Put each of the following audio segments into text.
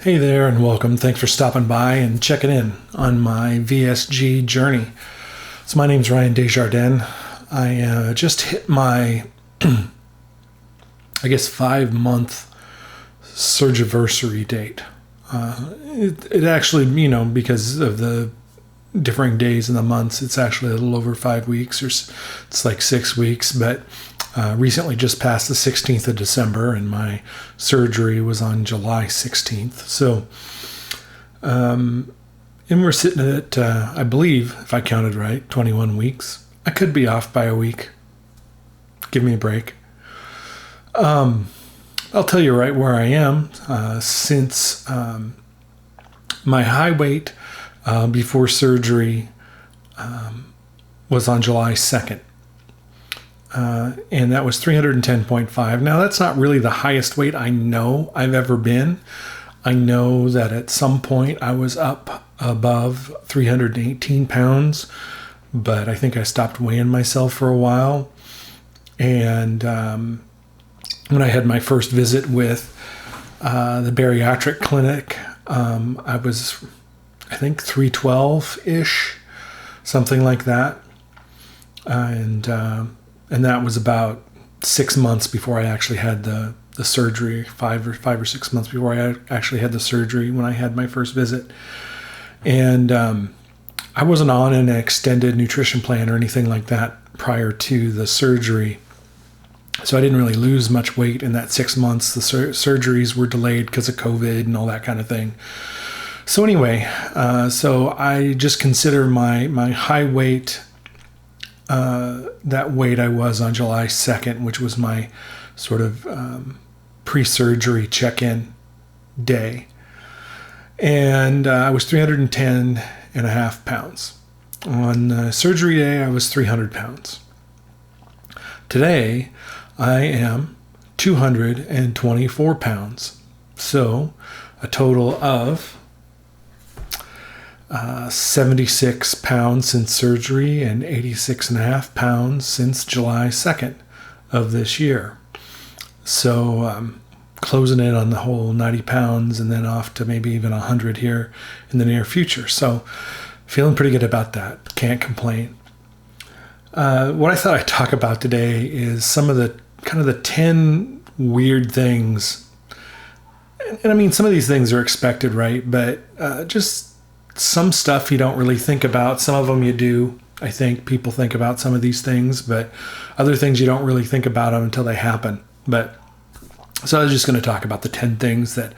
Hey there and welcome. Thanks for stopping by and checking in on my VSG journey. So my name's Ryan Desjardins. I just hit my, 5-month surgiversary date. It actually, because of the differing days in the months, it's actually a little over 5 weeks, or it's like 6 weeks, but recently just passed the 16th of December, and my surgery was on July 16th. So, and we're sitting at, I believe, if I counted right, 21 weeks. I could be off by a week. Give me a break. I'll tell you right where I am. Since my high weight before surgery was on July 2nd. And that was 310.5. Now, that's not really the highest weight I know I've ever been. I know that at some point I was up above 318 pounds, but I think I stopped weighing myself for a while. And when I had my first visit with the bariatric clinic, I was, I think, 312-ish, something like that. And that was about 6 months before I actually had the surgery, five or 6 months before I actually had the surgery when I had my first visit. And I wasn't on an extended nutrition plan or anything like that prior to the surgery. So I didn't really lose much weight in that 6 months. The surgeries were delayed because of COVID and all that kind of thing. So anyway, so I just consider my high weight, that weight I was on July 2nd, which was my sort of pre-surgery check-in day. And I was 310 and a half pounds. On surgery day, I was 300 pounds. Today, I am 224 pounds. So a total of 76 pounds since surgery and 86 and a half pounds since July 2nd of this year. So closing in on the whole 90 pounds and then off to maybe even 100 here in the near future. So feeling pretty good about that. Can't complain. What I thought I'd talk about today is some of the kind of the 10 weird things. And I mean, some of these things are expected, right? But just some stuff you don't really think about. Some of them you do. I think people think about some of these things, but other things you don't really think about them until they happen. But so I was just going to talk about the 10 things that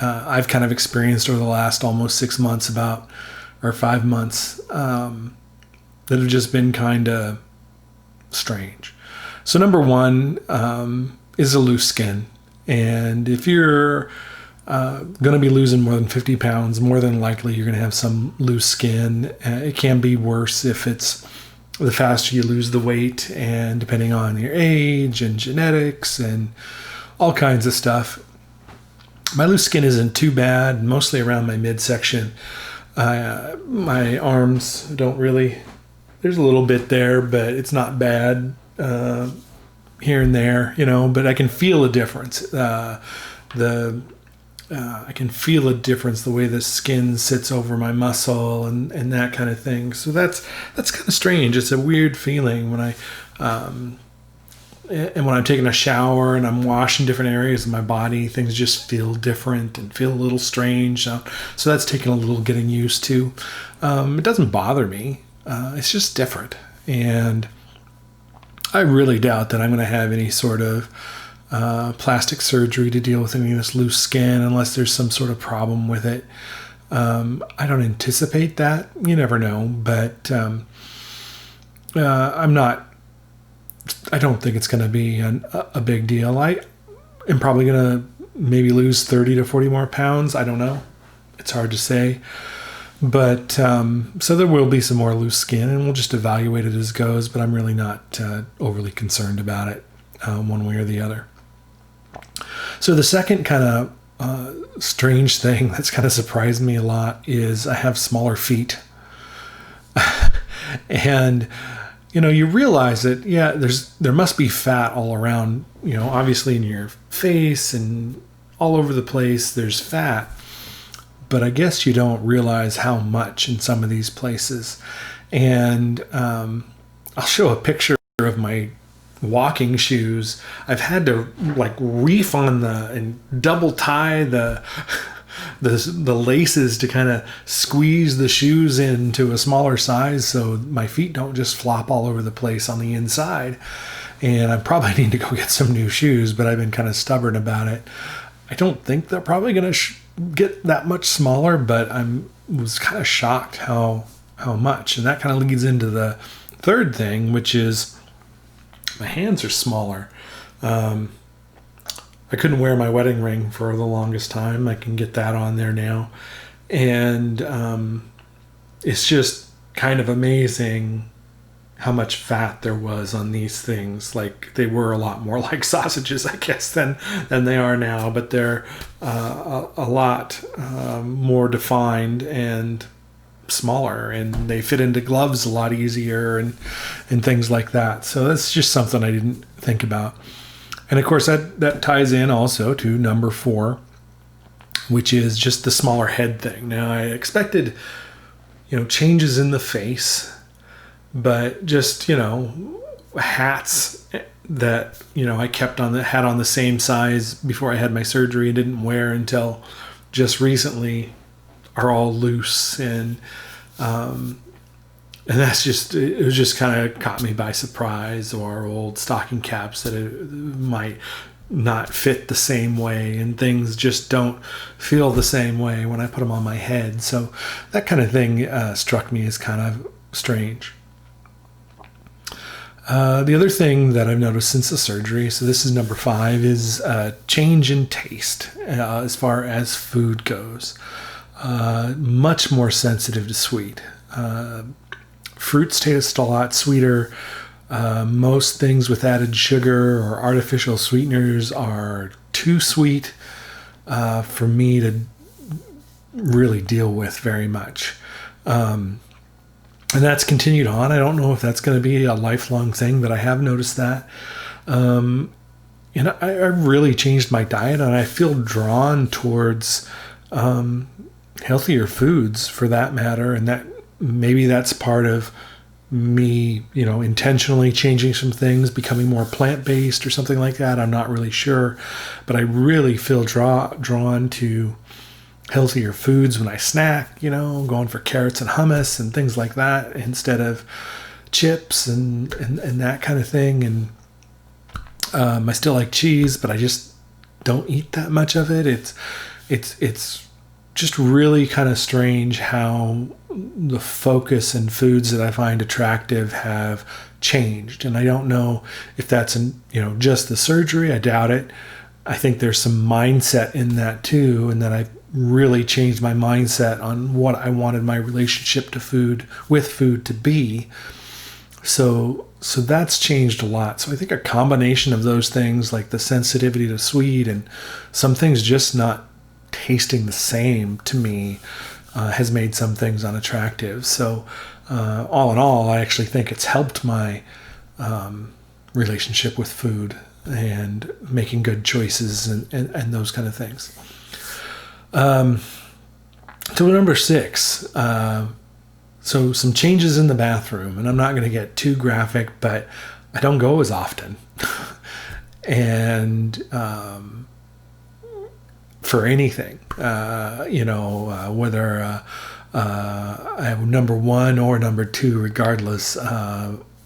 I've kind of experienced over the last almost 6 months or 5 months that have just been kind of strange. So number one is a loose skin. And if you're going to be losing more than 50 pounds, more than likely you're going to have some loose skin. It can be worse if it's the faster you lose the weight, and depending on your age and genetics and all kinds of stuff. My loose skin isn't too bad, mostly around my midsection. My arms don't really, there's a little bit there, but it's not bad here and there, but I can feel a difference. I can feel a difference the way the skin sits over my muscle and that kind of thing. So that's kind of strange. It's a weird feeling when when I'm taking a shower and I'm washing different areas of my body, things just feel different and feel a little strange. So that's taking a little getting used to. It doesn't bother me. It's just different. And I really doubt that I'm going to have any sort of plastic surgery to deal with any of this loose skin unless there's some sort of problem with it. I don't anticipate that. You never know, but I don't think it's going to be a big deal. I am probably going to maybe lose 30 to 40 more pounds. I don't know. It's hard to say. But so there will be some more loose skin, and we'll just evaluate it as it goes, but I'm really not overly concerned about it one way or the other. So the second kind of strange thing that's kind of surprised me a lot is I have smaller feet. And, you realize that, there must be fat all around, obviously in your face and all over the place, there's fat. but I guess you don't realize how much in some of these places. And I'll show a picture of my walking shoes. I've had to like reef on and double tie the laces to kind of squeeze the shoes into a smaller size so my feet don't just flop all over the place on the inside. And I probably need to go get some new shoes, but I've been kind of stubborn about it. I don't think they're probably going to get that much smaller, but was kind of shocked how much. And that kind of leads into the third thing, which is my hands are smaller. I couldn't wear my wedding ring for the longest time. I can get that on there now. And it's just kind of amazing how much fat there was on these things. Like, they were a lot more like sausages, I guess, than they are now, but they're a lot more defined and smaller, and they fit into gloves a lot easier and things like that. So that's just something I didn't think about. And of course that ties in also to number 4, which is just the smaller head thing. Now, I expected, changes in the face, but just, hats that, I kept had on the same size before I had my surgery and didn't wear until just recently are all loose. And that's just, it was just kind of caught me by surprise. Or old stocking caps that might not fit the same way, and things just don't feel the same way when I put them on my head. So that kind of thing struck me as kind of strange. The other thing that I've noticed since the surgery, so this is number 5, is change in taste as far as food goes. Much more sensitive to sweet. Fruits taste a lot sweeter. Most things with added sugar or artificial sweeteners are too sweet for me to really deal with very much. And that's continued on. I don't know if that's going to be a lifelong thing, but I have noticed that. I really changed my diet, and I feel drawn towards healthier foods for that matter. And that maybe that's part of me, intentionally changing some things, becoming more plant-based or something like that. I'm not really sure, but I really feel drawn to healthier foods when I snack, going for carrots and hummus and things like that instead of chips and that kind of thing. And I still like cheese, but I just don't eat that much of it. It's just really kind of strange how the focus in foods that I find attractive have changed. And I don't know if that's just the surgery. I doubt it. I think there's some mindset in that too, and that I really changed my mindset on what I wanted my relationship with food to be. So that's changed a lot. So I think a combination of those things, like the sensitivity to sweet and some things just not tasting the same to me, has made some things unattractive. So all in all, I actually think it's helped my relationship with food and making good choices and those kind of things. So number 6, so some changes in the bathroom, and I'm not going to get too graphic, but I don't go as often. And for anything, whether I have number 1 or number 2, regardless,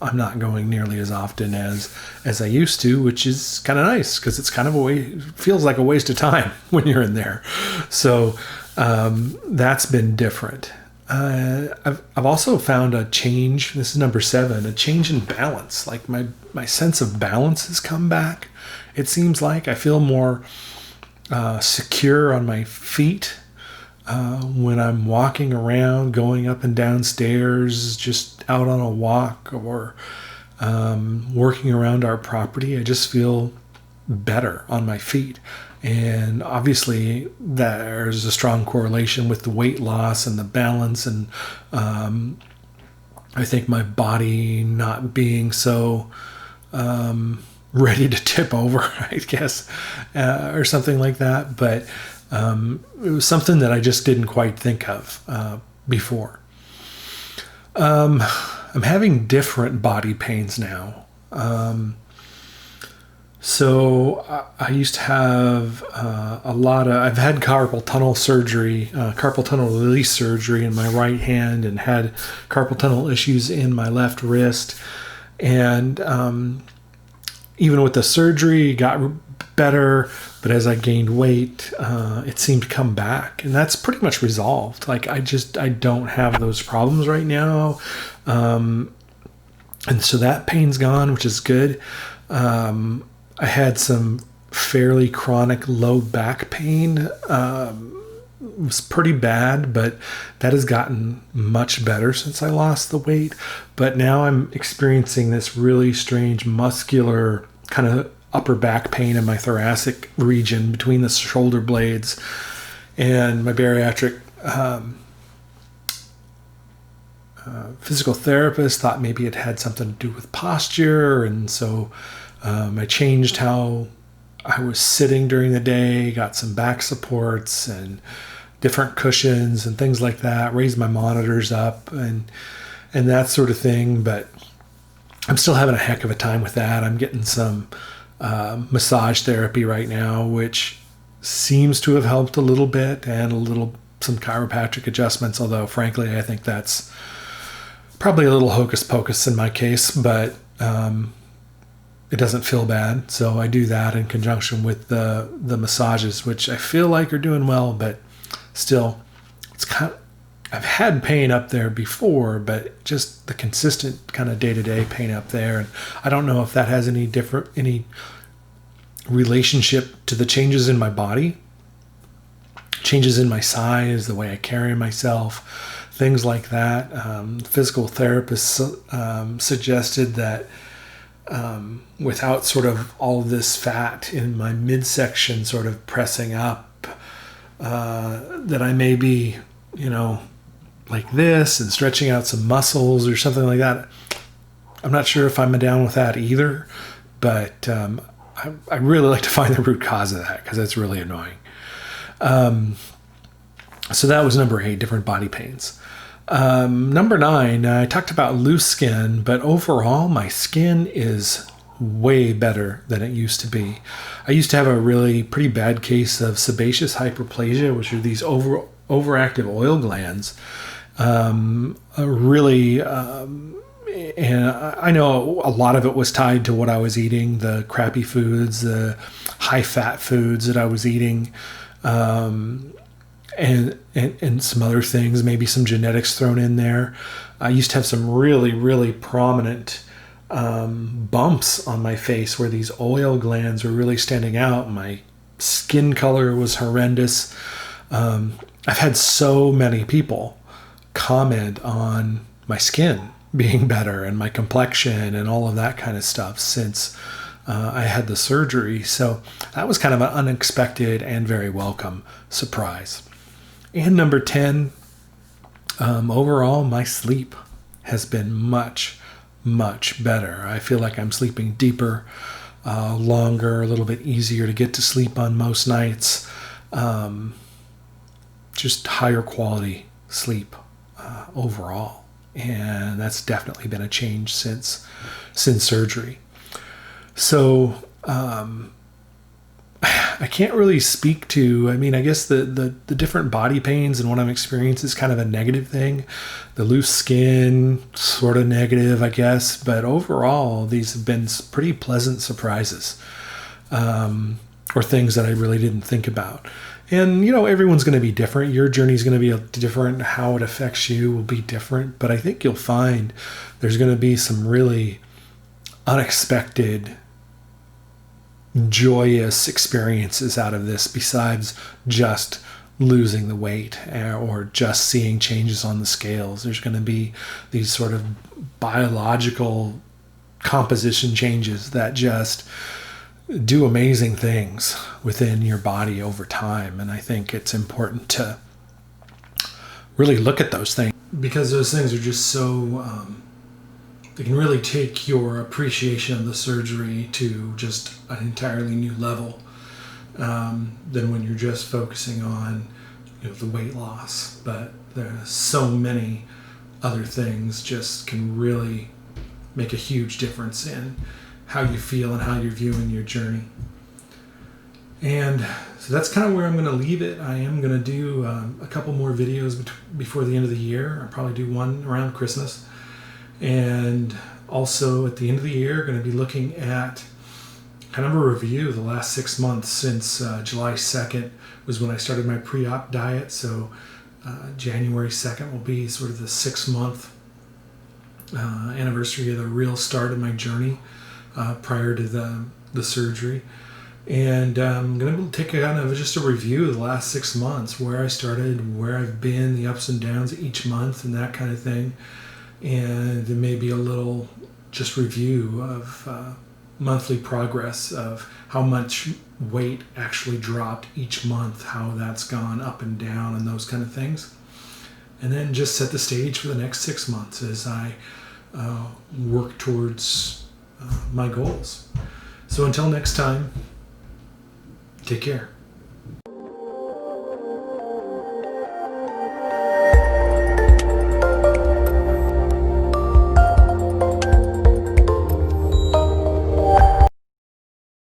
I'm not going nearly as often as I used to, which is kind of nice because it's kind of feels like a waste of time when you're in there. So that's been different. I've also found a change. This is number 7, a change in balance. Like my sense of balance has come back. It seems like I feel more secure on my feet when I'm walking around, going up and down stairs, just out on a walk, or working around our property. I just feel better on my feet. And obviously there's a strong correlation with the weight loss and the balance, and I think my body not being so ready to tip over, I guess, or something like that. But It was something that I just didn't quite think of before. I'm having different body pains now. So I used to have I've had carpal tunnel surgery, carpal tunnel release surgery in my right hand, and had carpal tunnel issues in my left wrist. And even with the surgery, it got better, but as I gained weight, it seemed to come back, and that's pretty much resolved. Like I don't have those problems right now. And so that pain's gone, which is good. I had some fairly chronic low back pain. It was pretty bad, but that has gotten much better since I lost the weight. But now I'm experiencing this really strange muscular kind of upper back pain in my thoracic region between the shoulder blades. And my bariatric physical therapist thought maybe it had something to do with posture, and so I changed how I was sitting during the day, got some back supports and different cushions and things like that, raised my monitors up and that sort of thing. But I'm still having a heck of a time with that. I'm getting some massage therapy right now, which seems to have helped a little bit, and some chiropractic adjustments, although frankly I think that's probably a little hocus pocus in my case, but it doesn't feel bad. So I do that in conjunction with the massages, which I feel like are doing well, but still, it's kind of, I've had pain up there before, but just the consistent kind of day-to-day pain up there. And I don't know if that has any relationship to the changes in my body, changes in my size, the way I carry myself, things like that. Physical therapist suggested that without sort of all of this fat in my midsection sort of pressing up, that I may be, like this and stretching out some muscles or something like that. I'm not sure if I'm down with that either, but I really like to find the root cause of that because it's really annoying. So that was number 8, different body pains. Number 9, I talked about loose skin, but overall my skin is way better than it used to be. I used to have a really pretty bad case of sebaceous hyperplasia, which are these overactive oil glands. And I know a lot of it was tied to what I was eating, the crappy foods, the high fat foods that I was eating, and some other things, maybe some genetics thrown in there. I used to have some really, really prominent bumps on my face where these oil glands were really standing out. My skin color was horrendous. I've had so many people comment on my skin being better and my complexion and all of that kind of stuff since I had the surgery. So that was kind of an unexpected and very welcome surprise. And number 10, overall, my sleep has been much, much better. I feel like I'm sleeping deeper, longer, a little bit easier to get to sleep on most nights. Just higher quality sleep overall. And that's definitely been a change since surgery. So I can't really speak to, I guess the different body pains and what I'm experiencing is kind of a negative thing. The loose skin, sort of negative, I guess. But overall, these have been pretty pleasant surprises, or things that I really didn't think about. And, everyone's going to be different. Your journey is going to be different. How it affects you will be different. But I think you'll find there's going to be some really unexpected, joyous experiences out of this besides just losing the weight or just seeing changes on the scales. There's going to be these sort of biological composition changes that just do amazing things within your body over time. And I think it's important to really look at those things because those things are just so, they can really take your appreciation of the surgery to just an entirely new level. than when you're just focusing on the weight loss. But there are so many other things just can really make a huge difference in how you feel and how you're viewing your journey. And so that's kind of where I'm going to leave it. I am going to do a couple more videos before the end of the year. I'll probably do one around Christmas. And also at the end of the year, going to be looking at kind of a review of the last 6 months since July 2nd was when I started my pre-op diet. So January 2nd will be sort of the 6-month anniversary of the real start of my journey prior to the surgery. And I'm going to take kind of just a review of the last 6 months, where I started, where I've been, the ups and downs each month, and that kind of thing. And there may be a little just review of monthly progress of how much weight actually dropped each month, how that's gone up and down, and those kind of things. And then just set the stage for the next 6 months as I work towards my goals. So until next time, take care.